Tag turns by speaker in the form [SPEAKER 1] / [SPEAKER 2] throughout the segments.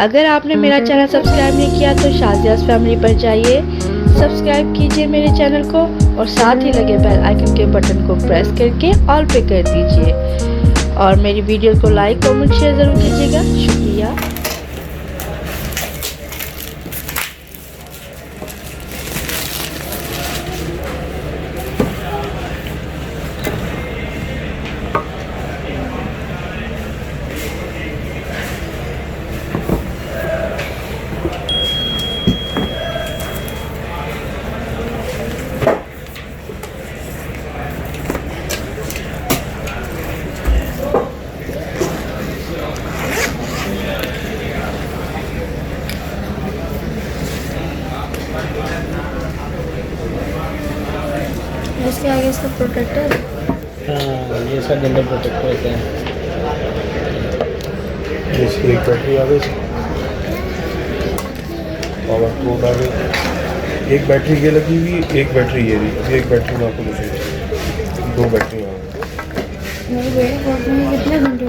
[SPEAKER 1] अगर आपने मेरा चैनल सब्सक्राइब नहीं किया तो शाजियास फैमिली पर जाइए, सब्सक्राइब कीजिए मेरे चैनल को और साथ ही लगे बेल आइकन के बटन को प्रेस करके ऑल पे कर दीजिए और मेरी वीडियो को लाइक कमेंट शेयर ज़रूर कीजिएगा। शुक्रिया। इसके आगे इसका प्रोटेक्टर,
[SPEAKER 2] हाँ ये इसका जनरल प्रोटेक्टर होता है।
[SPEAKER 3] इसकी एक बैटरी आ गई, पावर कोड आ गई। एक बैटरी ये लगी हुई, एक बैटरी ये रही। एक बैटरी में आपको दूसरी, दो बैटरी आ गई।
[SPEAKER 1] कितने घंटे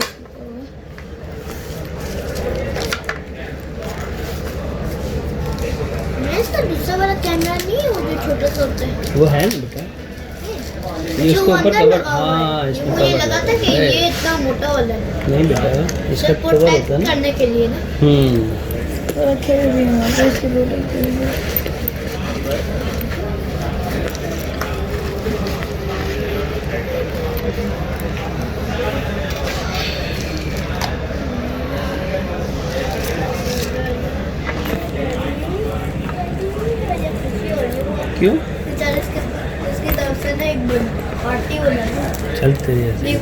[SPEAKER 4] इसका दूसरा वाला कैमरा नहीं है, वो जो छोटा सा होता है
[SPEAKER 2] वो है ना बेटा, ये इसके ऊपर कवर, हाँ इसमें
[SPEAKER 4] मुझे
[SPEAKER 2] कवर
[SPEAKER 4] लगा था कि
[SPEAKER 2] है।
[SPEAKER 4] ये इतना मोटा वाला है।
[SPEAKER 2] नहीं बेटा इसका
[SPEAKER 4] सिर्फ
[SPEAKER 2] कवर होता है
[SPEAKER 4] प्रोटेक्ट
[SPEAKER 2] ना।
[SPEAKER 4] करने के लिए ना।
[SPEAKER 1] रखे भी हैं तो इसके प्रोटेक्टर।
[SPEAKER 2] क्यों
[SPEAKER 4] बेचारे इसकी तरफ से ना एक पार्टी बना है।
[SPEAKER 2] चलते हैं
[SPEAKER 4] नहीं,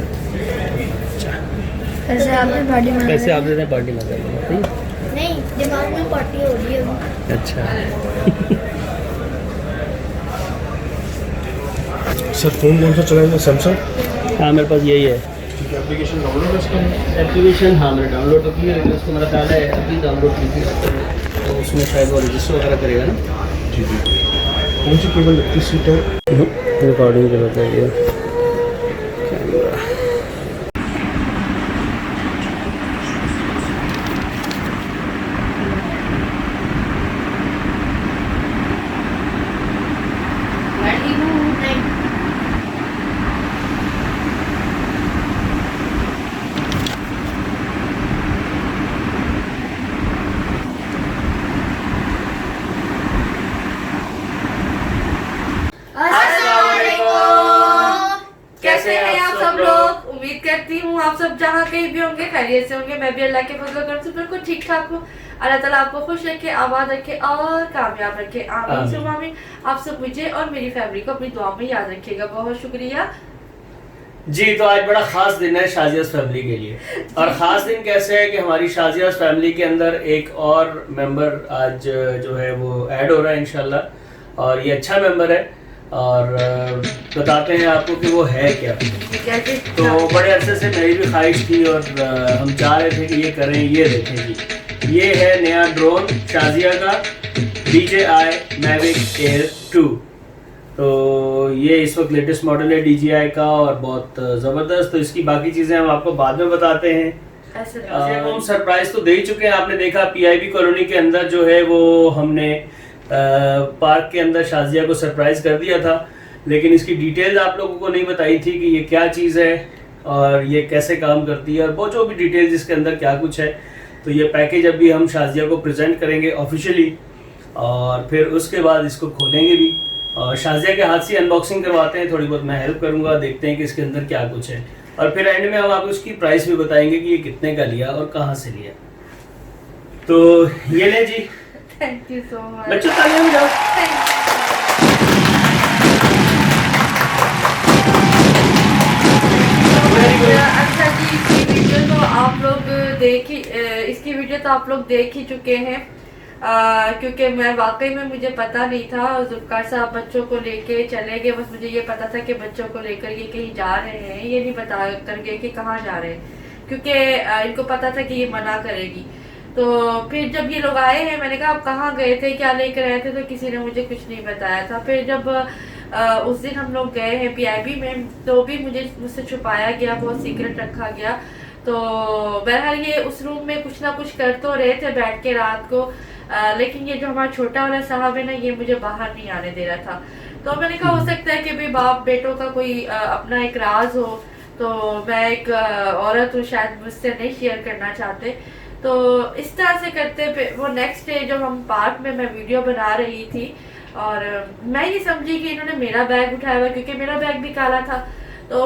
[SPEAKER 1] ऐसे आपने पार्टी में
[SPEAKER 2] कैसे आप देते हैं पार्टी में करते
[SPEAKER 4] नहीं, दिमाग में पार्टी हो रही है अभी।
[SPEAKER 2] अच्छा
[SPEAKER 3] सर फ़ोन कौन सा चलाएंगे? सैमसंग।
[SPEAKER 2] हाँ मेरे पास यही है
[SPEAKER 3] ठीक है, एप्लीकेशन डाउनलोड है इसका।
[SPEAKER 2] एप्लीकेशन। हाँ मैंने डाउनलोड तो की है, लेकिन उसको मेरा ख्याल है अभी डाउनलोड की थी, तो उसमें शायद वो रजिस्टर वगैरह करेगा ना।
[SPEAKER 3] जी जी। कौन सी केबल लगती सीट है?
[SPEAKER 2] रिकॉर्डिंग के बताइए कैमरा।
[SPEAKER 1] कैसे हैं आप सब लोग? उम्मीद करती हूँ आप सब जहाँ कहीं भी होंगे खैरियत से होंगे। मैं भी अल्लाह के फजल करम से बिल्कुल ठीक ठाक हूँ। अल्लाह ताला आपको खुश रखे, आबाद रखे और कामयाब रखे। आमीन सुम्मा आमीन। आप सब मुझे और मेरी फैमिली को अपनी दुआ में याद रखिएगा। बहुत शुक्रिया
[SPEAKER 2] जी। तो आज बड़ा खास दिन है शाजियास फैमिली के लिए, और ख़ास दिन कैसे है कि हमारी शाजियास फैमिली के अंदर एक और मेंबर आज जो है वो ऐड हो रहा है इंशाल्लाह, और ये अच्छा मेंबर है और बताते हैं आपको कि वो है क्या। तो बड़े अरसे से मेरी भी ख्वाहिश थी और हम चाह रहे थे कि ये करें। ये देखें जी, ये है नया ड्रोन शाजिया का DJI Mavic Air 2। तो ये इस वक्त लेटेस्ट मॉडल है DJI का और बहुत ज़बरदस्त। तो इसकी बाकी चीज़ें हम आपको बाद में बताते हैं। हम सरप्राइज तो दे ही चुके हैं। आपने देखा PIB कॉलोनी के अंदर जो है वो हमने पार्क के अंदर शाजिया को सरप्राइज कर दिया था, लेकिन इसकी डिटेल्स आप लोगों को नहीं बताई थी कि ये क्या चीज़ है और ये कैसे काम करती है और वो जो भी डिटेल्स इसके अंदर क्या कुछ है। तो ये पैकेज अभी हम शाजिया को प्रेजेंट करेंगे ऑफिशियली और फिर उसके बाद इसको खोलेंगे भी और शाजिया के हाथ से अनबॉक्सिंग करवाते हैं। थोड़ी बहुत मैं हेल्प करूंगा, देखते हैं कि इसके अंदर क्या कुछ है और फिर एंड में हम आपको इसकी प्राइस भी बताएंगे कि ये कितने का लिया और कहाँ से लिया। तो ये ले जी।
[SPEAKER 1] थैंक यू सो मच
[SPEAKER 2] बच्चों तालियां बजाओ।
[SPEAKER 1] अच्छा जी, इसकी वीडियो तो आप लोग इसकी वीडियो तो आप लोग देख ही चुके हैं क्योंकि मैं वाकई में मुझे पता नहीं था। जुल्फकार साहब बच्चों को लेके चले गए, बस मुझे ये पता था कि बच्चों को लेकर ये कहीं जा रहे हैं। ये नहीं पता कर गए कि कहाँ जा रहे हैं, क्योंकि इनको पता था कि ये मना करेगी। तो फिर जब ये लोग आए हैं, मैंने कहा आप कहाँ गए थे, क्या लेकर आए थे, तो किसी ने मुझे कुछ नहीं बताया था। फिर जब उस दिन हम लोग गए हैं PIB में, तो भी मुझसे छुपाया गया, बहुत सीक्रेट रखा गया। तो बहरहाल ये उस रूम में कुछ ना कुछ कर तो रहे थे बैठ के रात को, लेकिन ये जो हमारा छोटा वाला साहब है ना, ये मुझे बाहर नहीं आने दे रहा था। तो मैंने कहा हो सकता है कि भी बाप बेटों का कोई अपना एक राज हो, तो मैं एक औरत हूँ, शायद मुझसे नहीं शेयर करना चाहते। तो इस तरह से करते वो नेक्स्ट डे जब हम पार्क में मैं वीडियो बना रही थी, और मैं ये समझी कि इन्होंने मेरा बैग उठाया हुआ, क्योंकि मेरा बैग भी काला था। तो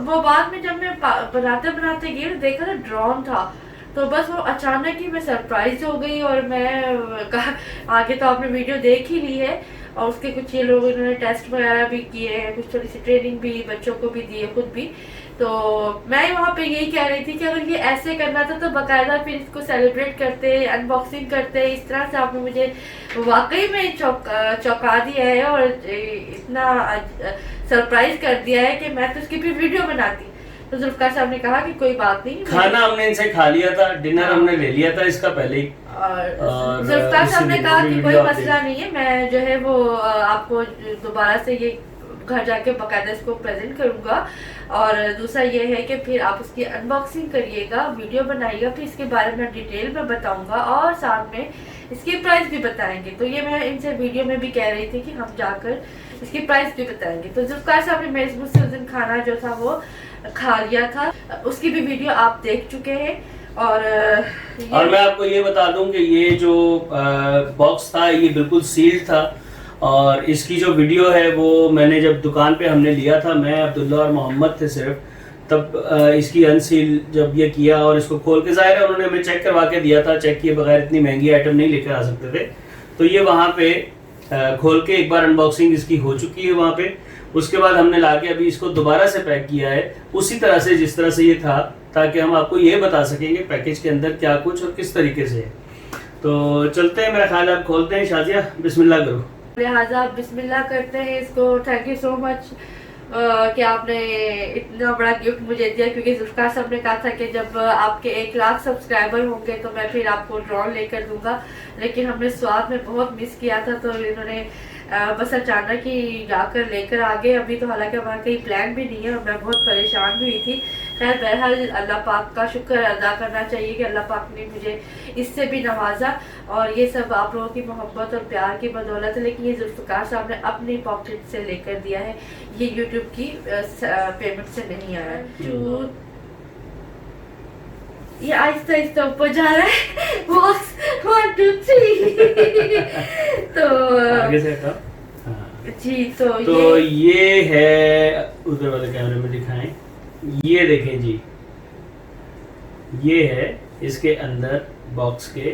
[SPEAKER 1] वो बाद में जब मैं बनाते बनाते गई तो देखा तो ड्रोन था। तो बस वो अचानक ही मैं सरप्राइज हो गई, और मैं कहा आगे तो आपने वीडियो देख ही ली है, और उसके कुछ ये लोग इन्होंने टेस्ट वगैरह भी किए हैं, कुछ थोड़ी सी ट्रेनिंग भी बच्चों को भी दी है, खुद भी। तो मैं वहाँ पे यही कह रही थी कि अगर ये ऐसे करना था तो बाकायदा फिर इसको सेलिब्रेट करते, अनबॉक्सिंग करते। इस तरह से आपने मुझे वाकई में चौंका दिया है और इतना सरप्राइज कर दिया है कि मैं तो उसकी फिर वीडियो बनाती। तो जुल्फकार साहब ने कहा कि कोई बात नहीं,
[SPEAKER 2] खाना हमने इनसे खा लिया था, डिनर हमने ले लिया था इसका पहले ही,
[SPEAKER 1] और जुल्फकार साहब ने कहा कि कोई मसला नहीं है, मैं जो है वो आपको दोबारा से ये घर जाके बाकायदा इसको प्रेजेंट करूंगा। और दूसरा ये है कि फिर आप उसकी अनबॉक्सिंग करिएगा, वीडियो बनाइएगा, फिर इसके बारे में डिटेल में बताऊंगा और साथ में इसकी प्राइस भी बताएंगे। तो ये मैं इनसे वीडियो में भी कह रही थी कि हम जाकर इसकी प्राइस भी बताएंगे। तो जुल्फकार साहब ने मेरे मुझसे उस दिन खाना जो था वो खा लिया था, उसकी भी वीडियो आप देख चुके हैं। और
[SPEAKER 2] मैं आपको ये बता दूं कि ये जो बॉक्स था ये बिल्कुल सील्ड था, और इसकी जो वीडियो है वो मैंने जब दुकान पे हमने लिया था, मैं अब्दुल्ला और मोहम्मद थे सिर्फ, तब इसकी अनसील जब ये किया और इसको खोल के, ज़ाहिर है उन्होंने हमें चेक करवा के दिया था, चेक किए बगैर इतनी महंगी आइटम नहीं लेकर आ सकते थे। तो ये वहाँ पे खोल के एक बार अनबॉक्सिंग इसकी हो चुकी है वहाँ पे। उसके बाद हमने लाके अभी इसको दोबारा से पैक किया है उसी तरह से जिस तरह से ये था, ताकि हम आपको ये बता सकेंगे पैकेज के अंदर क्या कुछ और किस तरीके से है। तो चलते हैं, मेरा ख्याल है आप खोलते हैं। शाजिया बिस्मिल्लाह करो।
[SPEAKER 1] लिहाजा बिस्मिल्लाह करते हैं इसको। थैंक यू सो मच कि आपने इतना बड़ा गिफ्ट मुझे दिया, क्योंकि जुल्फकार साहब ने कहा था कि जब आपके 1 लाख सब्सक्राइबर होंगे तो मैं फिर आपको ड्रोन लेकर दूंगा, लेकिन हमने स्वाद में बहुत मिस किया था, तो इन्होंने बस अचानक ही जाकर लेकर आ गए। अभी तो हालांकि हमारा कहीं प्लान भी नहीं है और मैं बहुत परेशान भी हुई थी। खैर बहरहाल अल्लाह पाक का शुक्र अदा करना चाहिए कि अल्लाह पाक ने मुझे इससे भी नवाजा, और ये सब आप लोगों की मोहब्बत और प्यार की बदौलत है। लेकिन ये जुल्फकार साहब ने अपनी पॉकेट से लेकर दिया है, ये यूट्यूब की पेमेंट से नहीं आया है। ये आहिस्ता आहिस्ता ऊपर जा रहा है। 1 2 3 तो
[SPEAKER 2] आगे से हटाओ। हाँ।
[SPEAKER 1] जी
[SPEAKER 2] तो ये है, उधर वाले कैमरे में दिखाएं, ये देखें जी, ये है इसके अंदर बॉक्स के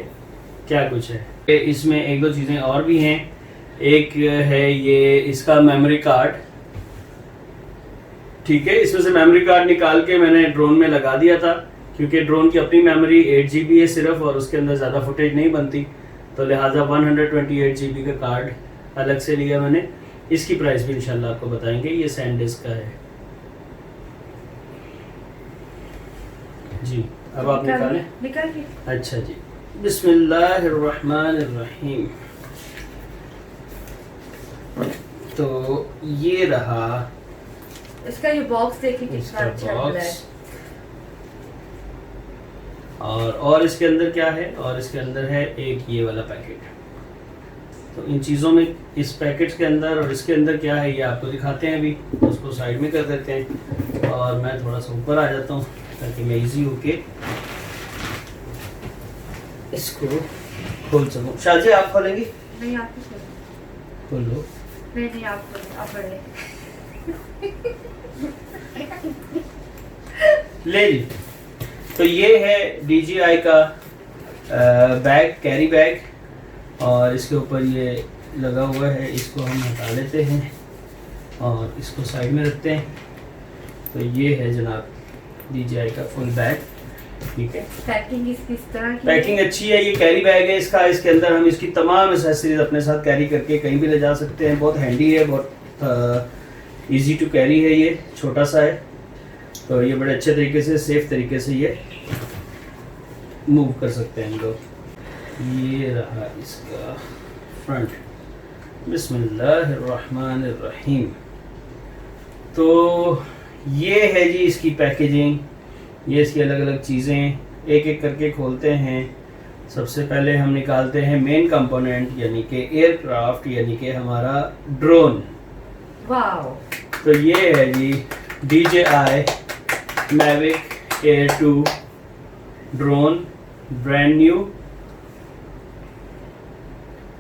[SPEAKER 2] क्या कुछ है। इसमें 1-2 चीज़ें और भी हैं। एक है ये इसका मेमोरी कार्ड, ठीक है, इसमें से मेमोरी कार्ड निकाल के मैंने ड्रोन में लगा दिया था, क्योंकि ड्रोन की अपनी मेमोरी 8 GB है सिर्फ, और उसके अंदर ज़्यादा फुटेज नहीं बनती, तो लिहाजा 128 GB का कार्ड अलग से लिया मैंने। इसकी प्राइस भी इंशाल्लाह आपको बताएंगे। ये सैनडिस्क का है जी। अब आप निकालिए। अच्छा जी, बिस्मिल्लाहिर्रहमानिर्रहीम। तो ये रहा
[SPEAKER 1] इसका ये बॉक्स देखिए कितना अच्छा है।
[SPEAKER 2] और इसके अंदर क्या है, और इसके अंदर है एक ये वाला पैकेट। तो इन चीज़ों में, इस पैकेट के अंदर और इसके अंदर क्या है ये आपको दिखाते हैं। अभी उसको साइड में कर देते हैं और मैं थोड़ा सा ऊपर आ जाता हूँ ताकि मैं इजी होके इसको खोल सकूँ। शाजी आप खोलेंगी?
[SPEAKER 1] नहीं, आप
[SPEAKER 2] खोल लो।
[SPEAKER 1] नहीं आप पढ़े।
[SPEAKER 2] ले ली। तो ये है DJI का बैग, कैरी बैग, और इसके ऊपर ये लगा हुआ है। इसको हम हटा लेते हैं और इसको साइड में रखते हैं। तो ये है जनाब DJI का फुल बैग, ठीक है।
[SPEAKER 1] पैकिंग इसकी इस तरह की
[SPEAKER 2] पैकिंग अच्छी है। ये कैरी बैग है इसका, इसके अंदर हम इसकी तमाम एक्सेसरीज अपने साथ कैरी करके कहीं भी ले जा सकते हैं। बहुत हैंडी है, बहुत इजी टू कैरी है, ये छोटा सा है, तो ये बड़े अच्छे तरीके से, सेफ तरीके से ये मूव कर सकते हैं हम लोग। ये रहा इसका फ्रंट। बिस्मिल्लाहिर्रहमानिर्रहीम। तो ये है जी इसकी पैकेजिंग, ये इसकी अलग अलग चीज़ें एक एक करके खोलते हैं। सबसे पहले हम निकालते हैं मेन कंपोनेंट यानी कि एयरक्राफ्ट यानी कि हमारा ड्रोन।
[SPEAKER 1] वाओ,
[SPEAKER 2] तो ये है जी DJI Mavic Air 2 drone, brand new.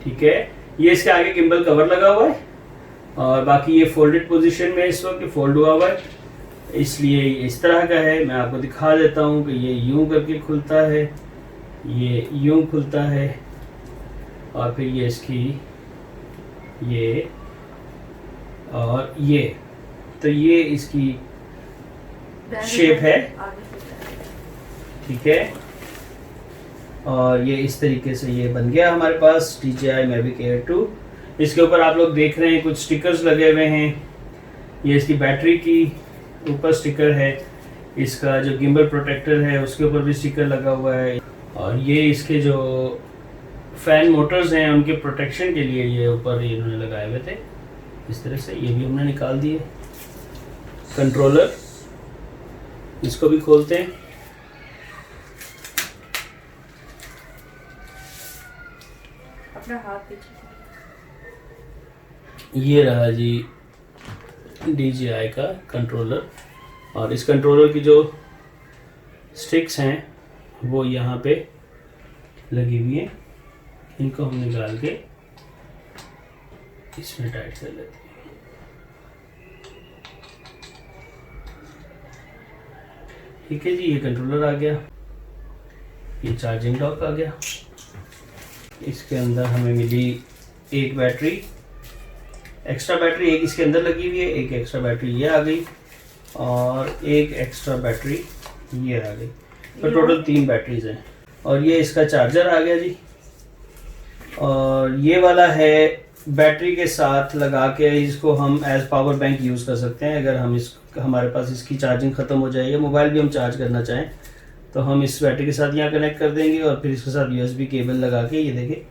[SPEAKER 2] ठीक है, ये इसके आगे गिम्बल कवर लगा हुआ है और बाकी ये फोल्डेड पोजीशन में इस वक्त फोल्ड हुआ हुआ है, इसलिए इस तरह का है। मैं आपको दिखा देता हूँ कि ये यूं करके खुलता है, ये यूं खुलता है और फिर ये इसकी ये और ये, तो ये इसकी शेप है। ठीक है, और ये इस तरीके से ये बन गया हमारे पास DJI Mavic Air 2। इसके ऊपर आप लोग देख रहे हैं कुछ स्टिकर्स लगे हुए हैं। ये इसकी बैटरी की ऊपर स्टिकर है, इसका जो गिम्बल प्रोटेक्टर है उसके ऊपर भी स्टिकर लगा हुआ है, और ये इसके जो फैन मोटर्स हैं उनके प्रोटेक्शन के लिए ये ऊपर इन्होंने लगाए हुए थे इस तरह से। ये भी हमने निकाल दिए। कंट्रोलर, इसको भी खोलते हैं।
[SPEAKER 1] अपना हाथ पीछे।
[SPEAKER 2] ये रहा जी DJI का कंट्रोलर, और इस कंट्रोलर की जो स्टिक्स हैं वो यहाँ पे लगी हुई हैं। इनको हम निकाल के इसमें टाइट कर लेते हैं। ठीक है जी, ये कंट्रोलर आ गया, ये चार्जिंग डॉक आ गया। इसके अंदर हमें मिली एक बैटरी, एक्स्ट्रा बैटरी एक इसके अंदर लगी हुई है, एक एक्स्ट्रा बैटरी ये आ गई और एक एक्स्ट्रा बैटरी ये आ गई, तो टोटल 3 बैटरीज हैं। और ये इसका चार्जर आ गया जी, और ये वाला है बैटरी के साथ लगा के इसको हम एज पावर बैंक यूज़ कर सकते हैं। अगर हम हमारे पास इसकी चार्जिंग ख़त्म हो जाए या मोबाइल भी हम चार्ज करना चाहें तो हम इस बैटरी के साथ यहाँ कनेक्ट कर देंगे, और फिर इसके साथ USB केबल लगा के, ये देखिए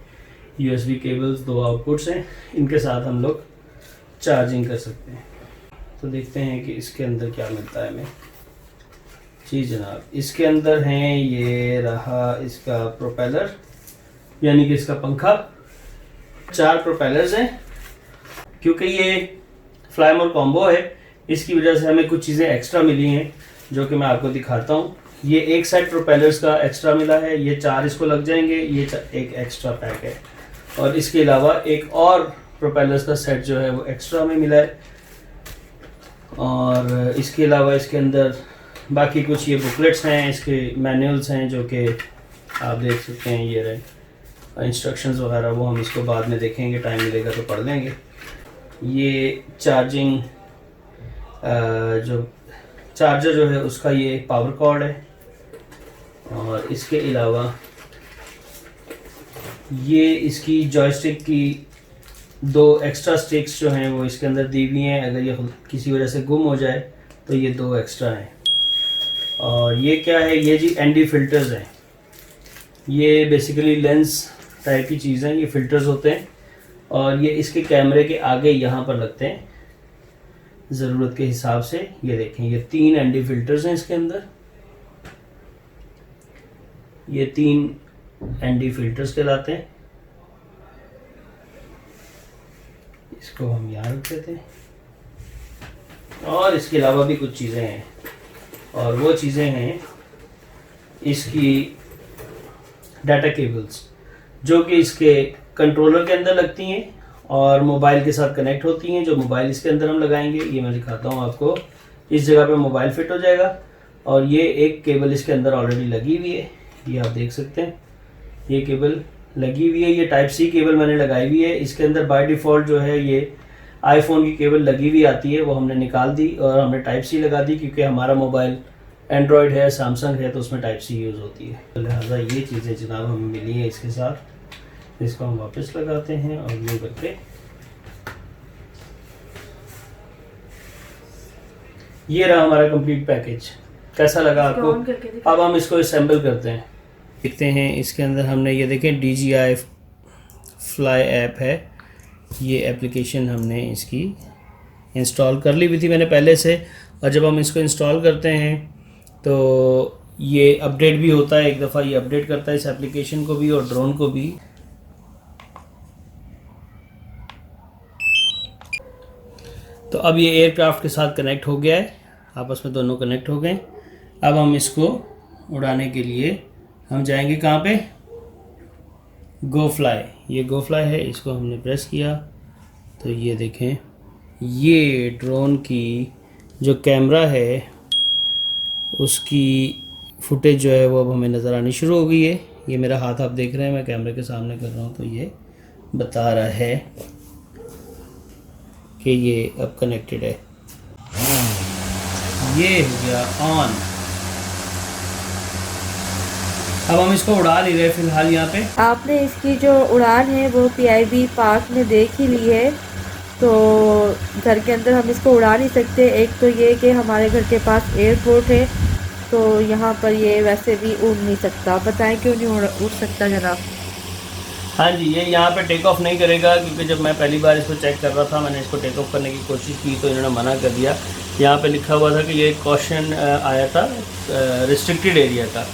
[SPEAKER 2] USB केबल्स 2 आउटपुट्स हैं, इनके साथ हम लोग चार्जिंग कर सकते हैं। तो देखते हैं कि इसके अंदर क्या मिलता है हमें। जी जनाब, इसके अंदर हैं, ये रहा इसका प्रोपेलर यानी कि इसका पंखा। 4 प्रोपेलर्स हैं। क्योंकि ये फ्लाईमोर कॉम्बो है इसकी वजह से हमें कुछ चीज़ें एक्स्ट्रा मिली हैं जो कि मैं आपको दिखाता हूँ। ये एक सेट प्रोपेलर्स का एक्स्ट्रा मिला है, ये 4 इसको लग जाएंगे, ये एक एक्स्ट्रा पैक है, और इसके अलावा एक और प्रोपेलर्स का सेट जो है वो एक्स्ट्रा में मिला है। और इसके अलावा इसके अंदर बाकी कुछ ये बुकलेट्स हैं, इसके मैनुअल्स हैं जो कि आप देख सकते हैं, ये रहे इंस्ट्रक्शंस वगैरह, वो हम इसको बाद में देखेंगे, टाइम मिलेगा तो पढ़ लेंगे। ये चार्जिंग जो चार्जर जो है उसका ये पावर कॉर्ड है, और इसके अलावा ये इसकी जॉयस्टिक की 2 एक्स्ट्रा स्टिक्स जो हैं वो इसके अंदर दी हुई हैं। अगर ये किसी वजह से गुम हो जाए तो ये 2 एक्स्ट्रा हैं। और ये क्या है, ये जी ND फिल्टर्स हैं। ये बेसिकली लेंस टाइप की चीज़ हैं, ये फिल्टर्स होते हैं, और ये इसके कैमरे के आगे यहाँ पर लगते हैं ज़रूरत के हिसाब से। ये देखें, ये 3 ND फिल्टर्स हैं इसके अंदर, ये 3 ND फिल्टर्स कहलाते हैं। इसको हम यहाँ रख देते हैं, और इसके अलावा भी कुछ चीज़ें हैं, और वो चीज़ें हैं इसकी डाटा केबल्स जो कि इसके कंट्रोलर के अंदर लगती हैं और मोबाइल के साथ कनेक्ट होती हैं। जो मोबाइल इसके अंदर हम लगाएंगे, ये मैं दिखाता हूँ आपको, इस जगह पे मोबाइल फिट हो जाएगा, और ये एक केबल इसके अंदर ऑलरेडी लगी हुई है, ये आप देख सकते हैं, ये केबल लगी हुई है। ये टाइप C केबल मैंने लगाई हुई है। इसके अंदर बाय डिफ़ॉल्ट जो है ये आईफोन की केबल लगी हुई आती है, वो हमने निकाल दी और हमने टाइप C लगा दी, क्योंकि हमारा मोबाइल एंड्रॉयड है, सैमसंग है, तो उसमें टाइप C यूज़ होती है। तो लिहाजा ये चीज़ें जनाब हमें मिली हैं इसके साथ। इसको हम वापस लगाते हैं और यूँ करके ये रहा हमारा कंप्लीट पैकेज। कैसा लगा आपको? अब हम इसको असेंबल करते हैं, देखते हैं। इसके अंदर हमने ये देखें DJI फ्लाई ऐप है, ये एप्लीकेशन हमने इसकी इंस्टॉल कर ली हुई थी मैंने पहले से, और जब हम इसको इंस्टॉल करते हैं तो ये अपडेट भी होता है, एक दफ़ा ये अपडेट करता है इस एप्लीकेशन को भी और ड्रोन को भी। तो अब ये एयरक्राफ्ट के साथ कनेक्ट हो गया है, आपस में दोनों कनेक्ट हो गए। अब हम इसको उड़ाने के लिए हम जाएंगे कहाँ पे, गो फ्लाई। ये गो फ्लाई है, इसको हमने प्रेस किया तो ये देखें, ये ड्रोन की जो कैमरा है उसकी फुटेज जो है वो अब हमें नज़र आनी शुरू हो गई है। ये मेरा हाथ आप देख रहे हैं, मैं कैमरे के सामने कर रहा हूँ तो ये बता रहा है कि ये अब कनेक्टेड है। ये हो गया ऑन। अब हम इसको उड़ा नहीं रहे फिलहाल यहाँ पे।
[SPEAKER 1] आपने इसकी जो उड़ान है वो पीआईबी पार्क में देख ही ली है, तो घर के अंदर हम इसको उड़ा नहीं सकते। एक तो ये कि हमारे घर के पास एयरपोर्ट है, तो यहाँ पर ये वैसे भी उड़ नहीं सकता। बताएं क्यों नहीं उड़ सकता जनाब?
[SPEAKER 2] हाँ जी, ये यहाँ पे टेक ऑफ नहीं करेगा क्योंकि जब मैं पहली बार इसको चेक कर रहा था, मैंने इसको टेक ऑफ करने की कोशिश की तो इन्होंने मना कर दिया। यहाँ पे लिखा हुआ था कि ये कॉशन आया था रिस्ट्रिक्टेड एरिया का।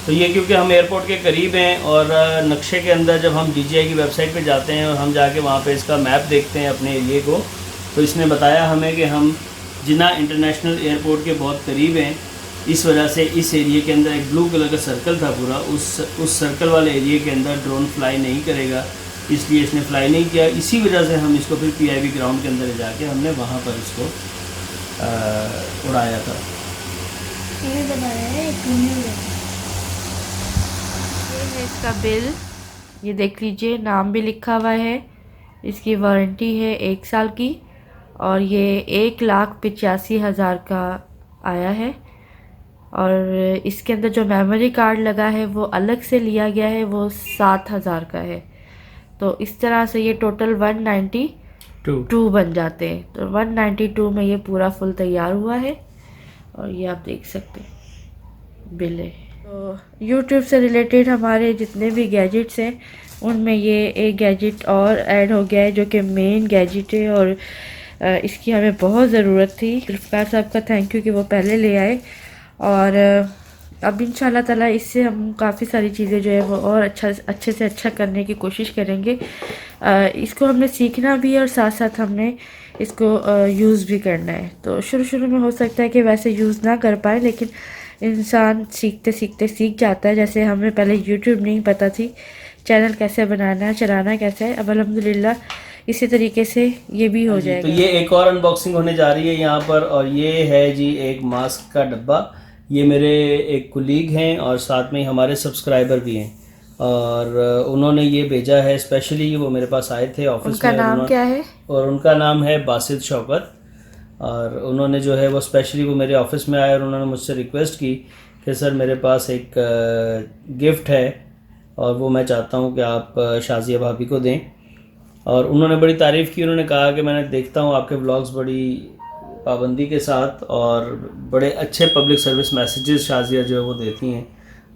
[SPEAKER 2] तो ये क्योंकि हम एयरपोर्ट के करीब हैं और नक्शे के अंदर जब हम DJI की वेबसाइट पे जाते हैं और हम जाके वहाँ पे इसका मैप देखते हैं अपने एरिए को, तो इसने बताया हमें कि हम जिन्ना इंटरनेशनल एयरपोर्ट के बहुत करीब हैं। इस वजह से इस एरिए के अंदर एक ब्लू कलर का सर्कल था पूरा, उस सर्कल वाले एरिए के अंदर ड्रोन फ्लाई नहीं करेगा, इसलिए इसने फ्लाई नहीं किया। इसी वजह से हम इसको फिर PIB ग्राउंड के अंदर जाके हमने वहाँ पर इसको उड़ाया था।
[SPEAKER 4] ये बनाया है
[SPEAKER 1] ये है इसका बिल, ये देख लीजिए, नाम भी लिखा हुआ है। इसकी वारंटी है 1 साल की और ये 1,85,000 का आया है। और इसके अंदर जो मेमोरी कार्ड लगा है वो अलग से लिया गया है, वो 7,000 का है। तो इस तरह से ये टोटल 192 बन जाते हैं। तो 192 में ये पूरा फुल तैयार हुआ है और ये आप देख सकते हैं बिल है। तो YouTube से रिलेटेड हमारे जितने भी गैजेट्स हैं उनमें ये एक गैजेट और ऐड हो गया है जो कि मेन गैजेट है और इसकी हमें बहुत ज़रूरत थी। जुल्फ़िकार साहब का थैंक यू कि वो पहले ले आए और अब इंशाल्लाह ताला इससे हम काफ़ी सारी चीज़ें जो है वो और अच्छे से अच्छा करने की कोशिश करेंगे। इसको हमने सीखना भी है और साथ साथ हमने इसको यूज़ भी करना है। तो शुरू में हो सकता है कि वैसे यूज़ ना कर पाए, लेकिन इंसान सीखते सीखते सीख जाता है। जैसे हमें पहले YouTube नहीं पता थी चैनल कैसे बनाना है, चलाना कैसे है, अब अल्हम्दुलिल्लाह इसी तरीके से ये भी हो जाएगा।
[SPEAKER 2] तो ये एक और अनबॉक्सिंग होने जा रही है यहाँ पर, और ये है जी एक मास्क का डब्बा। ये मेरे एक कुलीग हैं और साथ में ही हमारे सब्सक्राइबर भी हैं और उन्होंने ये भेजा है स्पेशली। वो मेरे पास आए थे ऑफिस में।
[SPEAKER 1] उनका नाम क्या है? और
[SPEAKER 2] उनका नाम है बासित शौकत। और उन्होंने जो है वो स्पेशली वो मेरे ऑफिस में आए और उन्होंने मुझसे रिक्वेस्ट की कि सर मेरे पास एक गिफ्ट है और वो मैं चाहता हूँ कि आप शाजिया भाभी को दें। और उन्होंने बड़ी तारीफ़ की। उन्होंने कहा कि मैंने देखता हूँ आपके व्लॉग्स बड़ी पाबंदी के साथ और बड़े अच्छे पब्लिक सर्विस मैसेजेस शाजिया जो है वो देती हैं,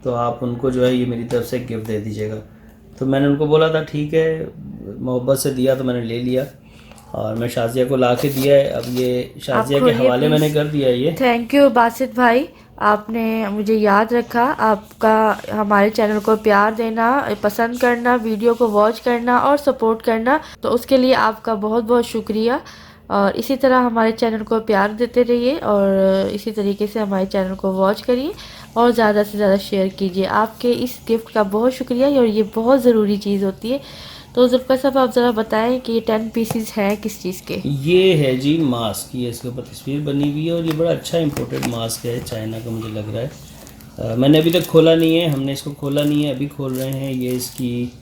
[SPEAKER 2] तो आप उनको जो है ये मेरी तरफ से गिफ्ट दे दीजिएगा। तो मैंने उनको बोला था ठीक है, मोहब्बत से दिया तो मैंने ले लिया और मैं शाजिया को ला के दिया है। अब ये शाजिया के हवाले मैंने कर दिया है। ये थैंक
[SPEAKER 1] यू बासित भाई, आपने मुझे याद रखा। आपका हमारे चैनल को प्यार देना, पसंद करना, वीडियो को वॉच करना और सपोर्ट करना, तो उसके लिए आपका बहुत बहुत शुक्रिया। और इसी तरह हमारे चैनल को प्यार देते रहिए और इसी तरीके से हमारे चैनल को वॉच करिए और ज़्यादा से ज़्यादा शेयर कीजिए। आपके इस गिफ्ट का बहुत शुक्रिया और ये बहुत ज़रूरी चीज़ होती है। तो जुल्फ़िकार साहब आप ज़रा बताएं कि ये 10 पीसीज हैं किस चीज़ के?
[SPEAKER 2] ये है जी मास्क, ये इसके ऊपर तस्वीर बनी हुई है और ये बड़ा अच्छा इम्पोर्टेड मास्क है, चाइना का मुझे लग रहा है। मैंने अभी तक खोला नहीं है, हमने इसको खोला नहीं है, अभी खोल रहे हैं। ये इसकी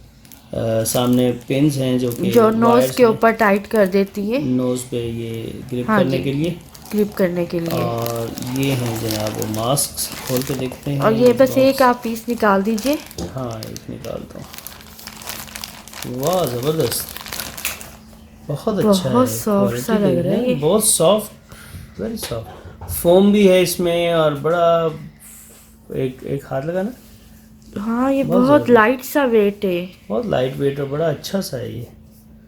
[SPEAKER 2] सामने पिन्स हैं जो
[SPEAKER 1] नोज़ के ऊपर टाइट कर देती है,
[SPEAKER 2] नोज़ पे ये ग्रिप करने के लिए,
[SPEAKER 1] ग्रिप करने के लिए।
[SPEAKER 2] और ये हैं जनाब वो मास्क, खोल के देखते हैं।
[SPEAKER 1] और ये बस एक आप पीस निकाल दीजिए।
[SPEAKER 2] हाँ एक निकालता हूँ। वाह ज़बरदस्त, बहुत अच्छा है,
[SPEAKER 1] बहुत सॉफ्ट सा लग रहा है,
[SPEAKER 2] बहुत सॉफ्ट, वेरी सॉफ्ट। फोम भी है इसमें और बड़ा एक हाथ लगा ना।
[SPEAKER 1] हाँ ये बहुत लाइट सा वेट है,
[SPEAKER 2] बहुत लाइट वेट और बड़ा अच्छा सा है ये।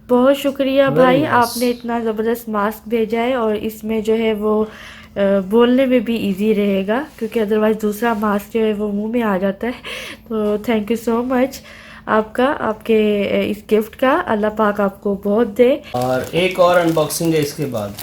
[SPEAKER 1] बहुत शुक्रिया भाई, आपने इतना ज़बरदस्त मास्क भेजा है और इसमें जो है वो बोलने में भी इजी रहेगा, क्योंकि अदरवाइज़ दूसरा मास्क जो है वो मुंह में आ जाता है। तो थैंक यू सो मच आपका, आपके इस गिफ्ट का। अल्लाह पाक आपको बहुत दे।
[SPEAKER 2] और एक और अनबॉक्सिंग है इसके बाद,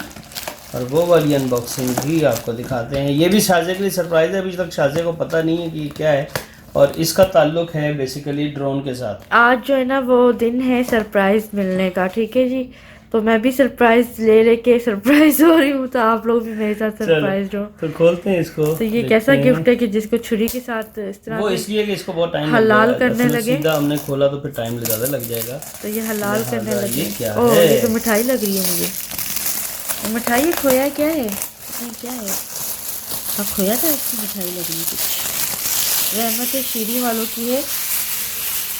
[SPEAKER 2] और वो वाली अनबॉक्सिंग भी आपको दिखाते हैं। ये भी शाज़े के लिए सरप्राइज़ है, अभी तक शाज़े को पता नहीं है कि क्या है, और इसका ताल्लुक है बेसिकली ड्रोन के साथ।
[SPEAKER 1] आज जो है ना वो दिन है सरप्राइज़ मिलने का, ठीक है जी। तो मैं भी सरप्राइज़ ले के सरप्राइज़ हो रही हूँ, तो आप लोग भी मेरे साथ सरप्राइज हो।
[SPEAKER 2] तो खोलते हैं इसको।
[SPEAKER 1] तो ये कैसा गिफ्ट है कि जिसको छुरी के साथ इस तरह
[SPEAKER 2] वो
[SPEAKER 1] से
[SPEAKER 2] इसलिए कि इसको बहुत टाइम
[SPEAKER 1] हलाल करने लगे।
[SPEAKER 2] सीधा हमने खोला तो फिर टाइम ज़्यादा लग जाएगा।
[SPEAKER 1] तो ये हलाल करने लगे।
[SPEAKER 2] ये क्या
[SPEAKER 1] ओह,
[SPEAKER 2] है?
[SPEAKER 1] ये तो मिठाई लग रही है मुझे। ये मिठाई खोया क्या है? ये क्या है? अब खोया था, इसकी मिठाई लग रही है कुछ। रहमत शीरी वालों की है,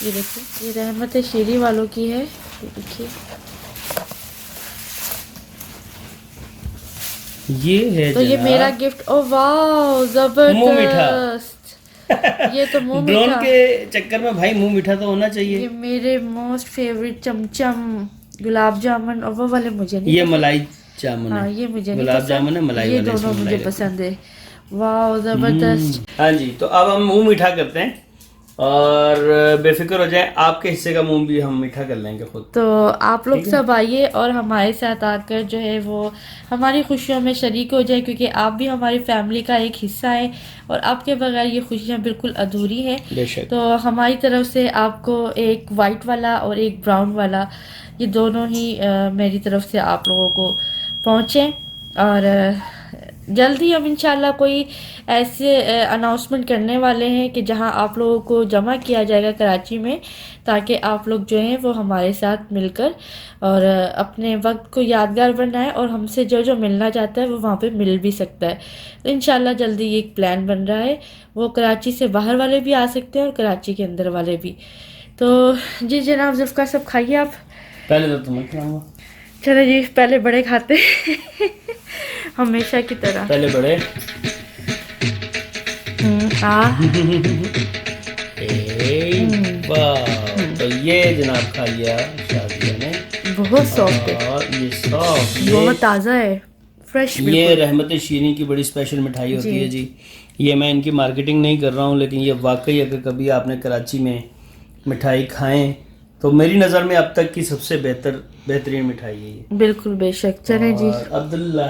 [SPEAKER 1] ये देखिए, ये रहमत शीरी वालों की है, ये देखिए।
[SPEAKER 2] ये है
[SPEAKER 1] तो ये
[SPEAKER 2] जनाब
[SPEAKER 1] मेरा गिफ्ट। ओ वाह, जबरदस्त। ये तो मुंह
[SPEAKER 2] ड्रोन
[SPEAKER 1] मीठा।
[SPEAKER 2] के चक्कर में भाई मुंह मीठा तो होना
[SPEAKER 1] ये
[SPEAKER 2] चाहिए।
[SPEAKER 1] मेरे मोस्ट फेवरेट चमचम गुलाब जामुन, और वो वाले मुझे नहीं
[SPEAKER 2] ये
[SPEAKER 1] पसंद।
[SPEAKER 2] मलाई जामुन
[SPEAKER 1] हाँ,
[SPEAKER 2] है।
[SPEAKER 1] ये मुझे नहीं
[SPEAKER 2] गुलाब
[SPEAKER 1] पसंद।
[SPEAKER 2] जामुन है, मलाई
[SPEAKER 1] ये
[SPEAKER 2] वाले
[SPEAKER 1] दोनों
[SPEAKER 2] इसमें
[SPEAKER 1] मुझे
[SPEAKER 2] मलाई
[SPEAKER 1] पसंद है। वाह, जबरदस्त।
[SPEAKER 2] हाँ जी, तो अब हम मुंह मीठा करते हैं, और बेफिक्र हो जाए, आपके हिस्से का मुंह भी हम मीठा कर लेंगे खुद।
[SPEAKER 1] तो आप लोग सब आइए और हमारे साथ आकर जो है वो हमारी खुशियों में शरीक हो जाए, क्योंकि आप भी हमारी फैमिली का एक हिस्सा है, और आपके बगैर ये खुशियाँ बिल्कुल अधूरी हैं।
[SPEAKER 2] बेशक।
[SPEAKER 1] तो हमारी तरफ से आपको एक वाइट वाला और एक ब्राउन वाला, ये दोनों ही मेरी तरफ से आप लोगों को पहुँचे। और जल्दी हम इंशाल्लाह कोई ऐसे अनाउंसमेंट करने वाले हैं कि जहां आप लोगों को जमा किया जाएगा कराची में, ताकि आप लोग जो हैं वो हमारे साथ मिलकर और अपने वक्त को यादगार बनाएं, और हमसे जो जो मिलना चाहता है वो वहाँ पे मिल भी सकता है। तो इंशाल्लाह जल्दी ये एक प्लान बन रहा है। वो कराची से बाहर वाले भी आ सकते हैं और कराची के अंदर वाले भी। तो जी जनाब ज़ुल्फ़िकार साहब, खाइए आप।
[SPEAKER 2] पहले तो तुम्हें खिलाऊंगा।
[SPEAKER 1] चलो जी, पहले बड़े खाते हमेशा की तरह।
[SPEAKER 2] पहले बड़े। तो ये जनाब खा लिया शादिया ने,
[SPEAKER 1] बहुत सॉफ्ट है,
[SPEAKER 2] और ये सॉफ्ट,
[SPEAKER 1] बहुत ताज़ा है, फ्रेश।
[SPEAKER 2] ये रहमत शीरी की बड़ी स्पेशल मिठाई होती है जी। ये मैं इनकी मार्केटिंग नहीं कर रहा हूँ, लेकिन ये वाकई अगर कभी आपने कराची में मिठाई खाएं तो मेरी नज़र में अब तक की सबसे बेहतरीन मिठाई है ये।
[SPEAKER 1] बिल्कुल, बेशक। चले जी।
[SPEAKER 2] और अब्दुल्ला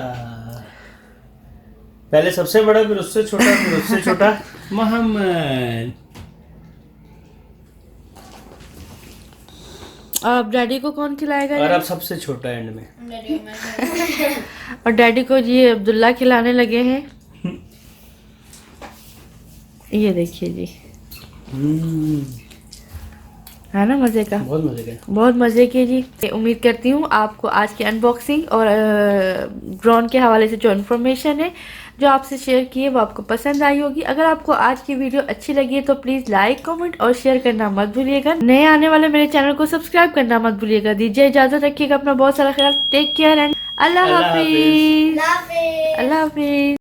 [SPEAKER 2] पहले सबसे बड़ा, फिर उससे छोटा, फिर उससे छोटा मोहम्मद।
[SPEAKER 1] अब डैडी को कौन खिलाएगा?
[SPEAKER 2] और अब सबसे छोटा एंड में।
[SPEAKER 1] और डैडी को जी अब्दुल्ला खिलाने लगे हैं। ये देखिए जी, है ना मज़े का?
[SPEAKER 2] बहुत मजे का।
[SPEAKER 1] बहुत मज़े की जी। उम्मीद करती हूँ आपको आज की अनबॉक्सिंग और ड्रोन के हवाले से जो इन्फॉर्मेशन है जो आपसे शेयर की है वो आपको पसंद आई होगी। अगर आपको आज की वीडियो अच्छी लगी है तो प्लीज़ लाइक, कमेंट और शेयर करना मत भूलिएगा। नए आने वाले मेरे चैनल को सब्सक्राइब करना मत भूलिएगा। दीजिए इजाज़त, रखिएगा अपना बहुत सारा ख्याल। टेक केयर एंड अल्लाह हाफिज़।
[SPEAKER 4] लाफे।
[SPEAKER 1] अल्लाह हाफिज़।